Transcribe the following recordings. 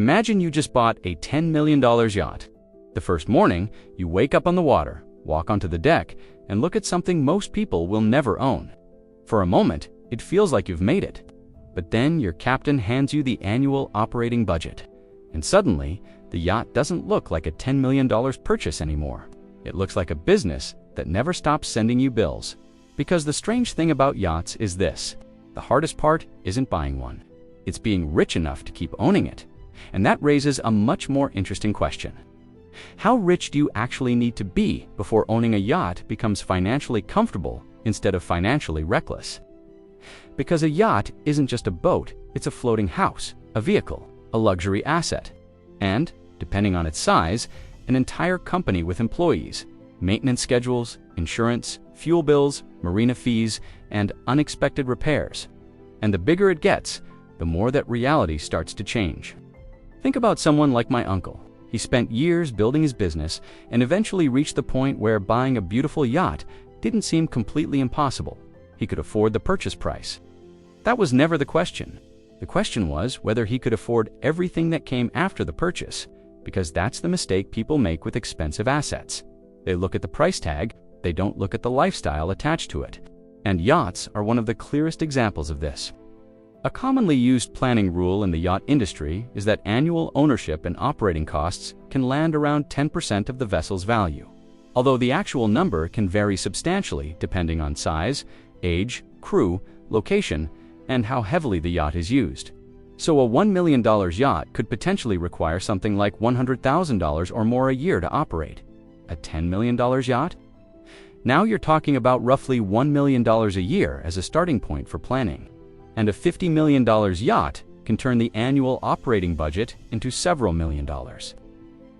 Imagine you just bought a $10 million yacht. The first morning, you wake up on the water, walk onto the deck, and look at something most people will never own. For a moment, it feels like you've made it. But then your captain hands you the annual operating budget. And suddenly, the yacht doesn't look like a $10 million purchase anymore. It looks like a business that never stops sending you bills. Because the strange thing about yachts is this: the hardest part isn't buying one. It's being rich enough to keep owning it. And that raises a much more interesting question. How rich do you actually need to be before owning a yacht becomes financially comfortable instead of financially reckless? Because a yacht isn't just a boat, it's a floating house, a vehicle, a luxury asset, and, depending on its size, an entire company with employees, maintenance schedules, insurance, fuel bills, marina fees, and unexpected repairs. And the bigger it gets, the more that reality starts to change. Think about someone like my uncle. He spent years building his business and eventually reached the point where buying a beautiful yacht didn't seem completely impossible. He could afford the purchase price. That was never the question. The question was whether he could afford everything that came after the purchase, because that's the mistake people make with expensive assets. They look at the price tag, they don't look at the lifestyle attached to it. And yachts are one of the clearest examples of this. A commonly used planning rule in the yacht industry is that annual ownership and operating costs can land around 10% of the vessel's value, although the actual number can vary substantially depending on size, age, crew, location, and how heavily the yacht is used. So a $1 million yacht could potentially require something like $100,000 or more a year to operate. A $10 million yacht? Now you're talking about roughly $1 million a year as a starting point for planning. And a $50 million yacht can turn the annual operating budget into several million dollars.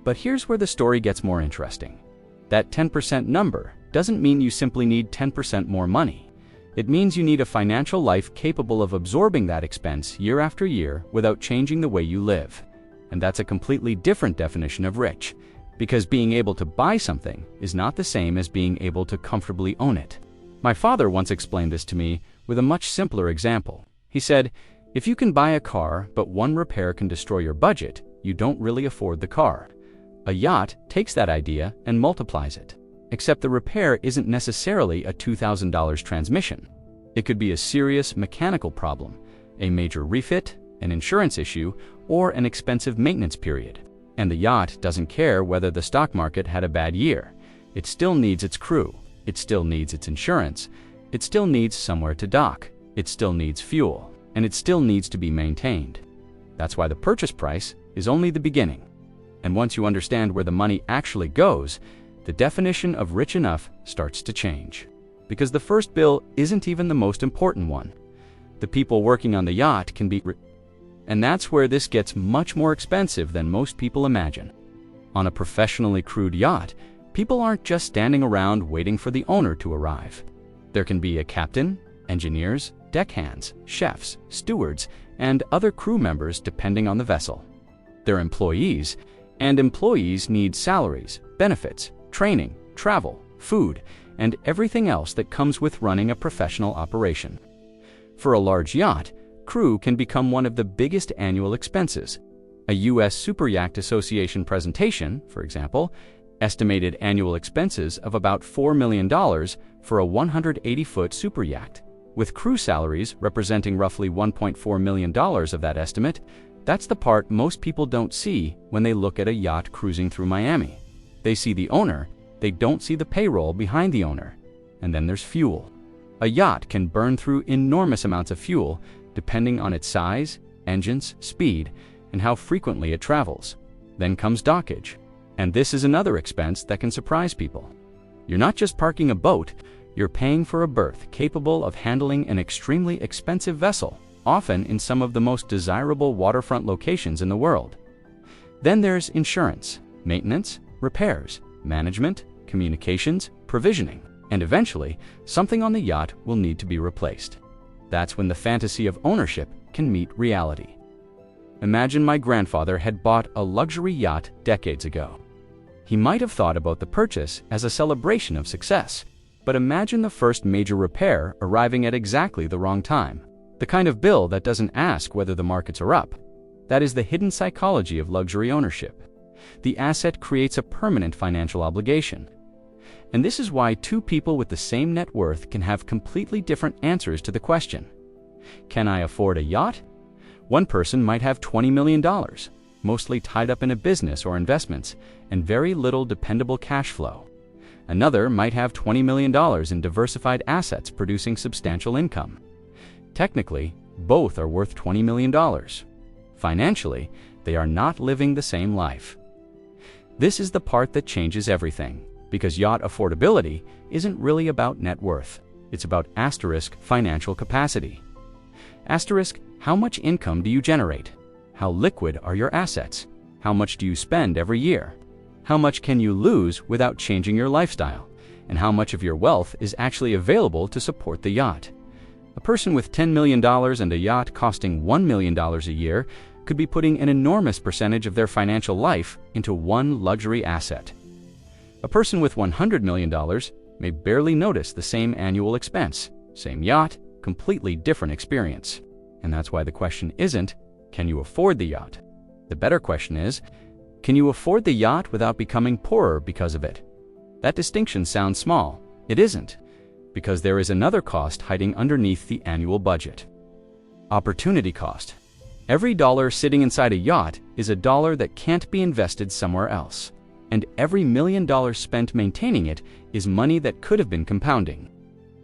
But here's where the story gets more interesting. That 10% number doesn't mean you simply need 10% more money. It means you need a financial life capable of absorbing that expense year after year without changing the way you live. And that's a completely different definition of rich, because being able to buy something is not the same as being able to comfortably own it. My father once explained this to me with a much simpler example. He said, if you can buy a car but one repair can destroy your budget, you don't really afford the car. A yacht takes that idea and multiplies it. Except the repair isn't necessarily a $2,000 transmission. It could be a serious mechanical problem, a major refit, an insurance issue, or an expensive maintenance period. And the yacht doesn't care whether the stock market had a bad year. It still needs its crew. It still needs its insurance. It still needs somewhere to dock. It still needs fuel. And it still needs to be maintained. That's why the purchase price is only the beginning. And once you understand where the money actually goes, the definition of rich enough starts to change. Because the first bill isn't even the most important one. The people working on the yacht can be rich. And that's where this gets much more expensive than most people imagine. On a professionally crewed yacht, people aren't just standing around waiting for the owner to arrive. There can be a captain, engineers, deckhands, chefs, stewards, and other crew members depending on the vessel. They're employees, and employees need salaries, benefits, training, travel, food, and everything else that comes with running a professional operation. For a large yacht, crew can become one of the biggest annual expenses. A U.S. Superyacht Association presentation, for example, estimated annual expenses of about $4 million for a 180-foot superyacht. With crew salaries representing roughly $1.4 million of that estimate, that's the part most people don't see when they look at a yacht cruising through Miami. They see the owner, they don't see the payroll behind the owner. And then there's fuel. A yacht can burn through enormous amounts of fuel depending on its size, engines, speed, and how frequently it travels. Then comes dockage. And this is another expense that can surprise people. You're not just parking a boat, you're paying for a berth capable of handling an extremely expensive vessel, often in some of the most desirable waterfront locations in the world. Then there's insurance, maintenance, repairs, management, communications, provisioning, and eventually, something on the yacht will need to be replaced. That's when the fantasy of ownership can meet reality. Imagine my grandfather had bought a luxury yacht decades ago. He might have thought about the purchase as a celebration of success, but imagine the first major repair arriving at exactly the wrong time. The kind of bill that doesn't ask whether the markets are up. That is the hidden psychology of luxury ownership. The asset creates a permanent financial obligation. And this is why two people with the same net worth can have completely different answers to the question. Can I afford a yacht? One person might have $20 million, mostly tied up in a business or investments, and very little dependable cash flow. Another might have $20 million in diversified assets producing substantial income. Technically, both are worth $20 million. Financially, they are not living the same life. This is the part that changes everything, because yacht affordability isn't really about net worth. It's about financial capacity. How much income do you generate? How liquid are your assets? How much do you spend every year? How much can you lose without changing your lifestyle? And how much of your wealth is actually available to support the yacht? A person with $10 million and a yacht costing $1 million a year could be putting an enormous percentage of their financial life into one luxury asset. A person with $100 million may barely notice the same annual expense, same yacht, completely different experience. And that's why the question isn't, can you afford the yacht? The better question is, can you afford the yacht without becoming poorer because of it? That distinction sounds small. It isn't, because there is another cost hiding underneath the annual budget. Opportunity cost. Every dollar sitting inside a yacht is a dollar that can't be invested somewhere else. And every $1 million spent maintaining it is money that could have been compounding.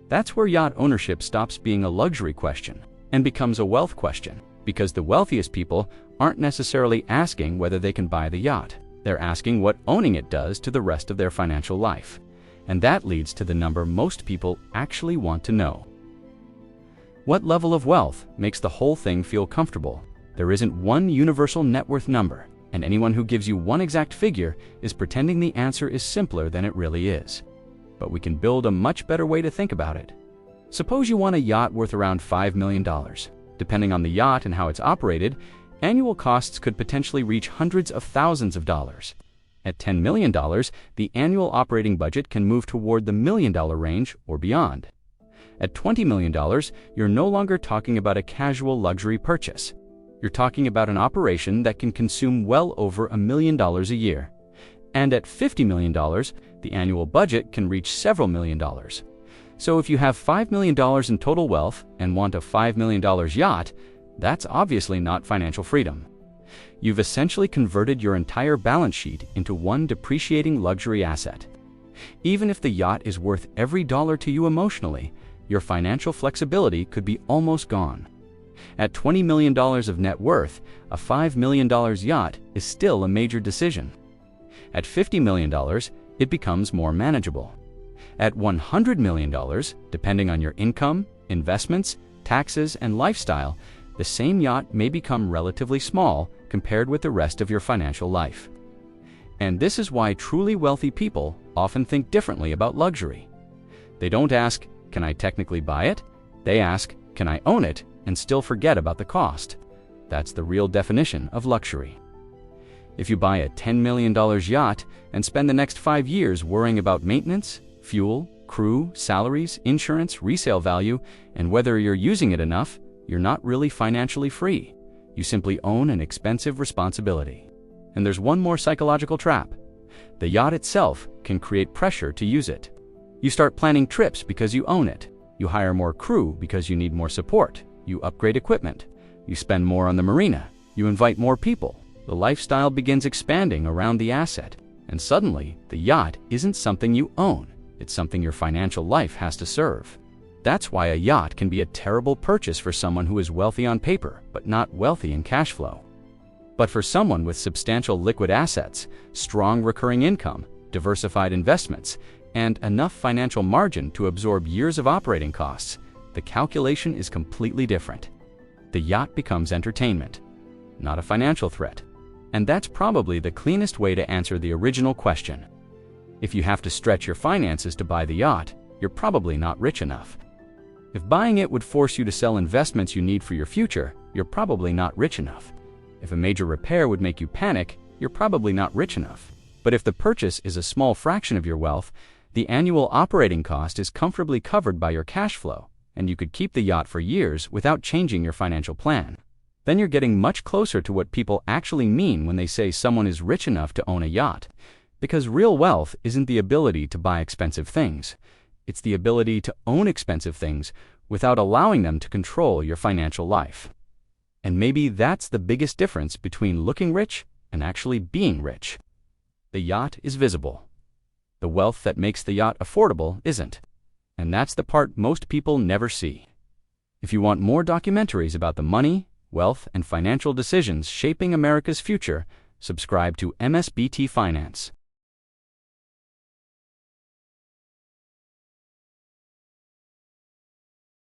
That's where yacht ownership stops being a luxury question and becomes a wealth question, because the wealthiest people aren't necessarily asking whether they can buy the yacht. They're asking what owning it does to the rest of their financial life. And that leads to the number most people actually want to know. What level of wealth makes the whole thing feel comfortable? There isn't one universal net worth number, and anyone who gives you one exact figure is pretending the answer is simpler than it really is. But we can build a much better way to think about it. Suppose you want a yacht worth around $5 million. Depending on the yacht and how it's operated, annual costs could potentially reach hundreds of thousands of dollars. At $10 million, the annual operating budget can move toward the $1 million range or beyond. At $20 million, you're no longer talking about a casual luxury purchase. You're talking about an operation that can consume well over $1 million a year. And at $50 million, the annual budget can reach several $1 million. So if you have $5 million in total wealth and want a $5 million yacht, that's obviously not financial freedom. You've essentially converted your entire balance sheet into one depreciating luxury asset. Even if the yacht is worth every dollar to you emotionally, your financial flexibility could be almost gone. At $20 million of net worth, a $5 million yacht is still a major decision. At $50 million, it becomes more manageable. At $100 million, depending on your income, investments, taxes, and lifestyle, the same yacht may become relatively small compared with the rest of your financial life. And this is why truly wealthy people often think differently about luxury. They don't ask, can I technically buy it? They ask, can I own it and still forget about the cost? That's the real definition of luxury. If you buy a $10 million yacht and spend the next 5 years worrying about maintenance, fuel, crew, salaries, insurance, resale value, and whether you're using it enough, you're not really financially free. You simply own an expensive responsibility. And there's one more psychological trap. The yacht itself can create pressure to use it. You start planning trips because you own it. You hire more crew because you need more support. You upgrade equipment. You spend more on the marina. You invite more people. The lifestyle begins expanding around the asset. And suddenly, the yacht isn't something you own. It's something your financial life has to serve. That's why a yacht can be a terrible purchase for someone who is wealthy on paper, but not wealthy in cash flow. But for someone with substantial liquid assets, strong recurring income, diversified investments, and enough financial margin to absorb years of operating costs, the calculation is completely different. The yacht becomes entertainment, not a financial threat. And that's probably the cleanest way to answer the original question. If you have to stretch your finances to buy the yacht, you're probably not rich enough. If buying it would force you to sell investments you need for your future, you're probably not rich enough. If a major repair would make you panic, you're probably not rich enough. But if the purchase is a small fraction of your wealth, the annual operating cost is comfortably covered by your cash flow, and you could keep the yacht for years without changing your financial plan. then you're getting much closer to what people actually mean when they say someone is rich enough to own a yacht. Because real wealth isn't the ability to buy expensive things. It's the ability to own expensive things without allowing them to control your financial life. And maybe that's the biggest difference between looking rich and actually being rich. The yacht is visible. The wealth that makes the yacht affordable isn't. And that's the part most people never see. If you want more documentaries about the money, wealth, and financial decisions shaping America's future, subscribe to MSBT Finance.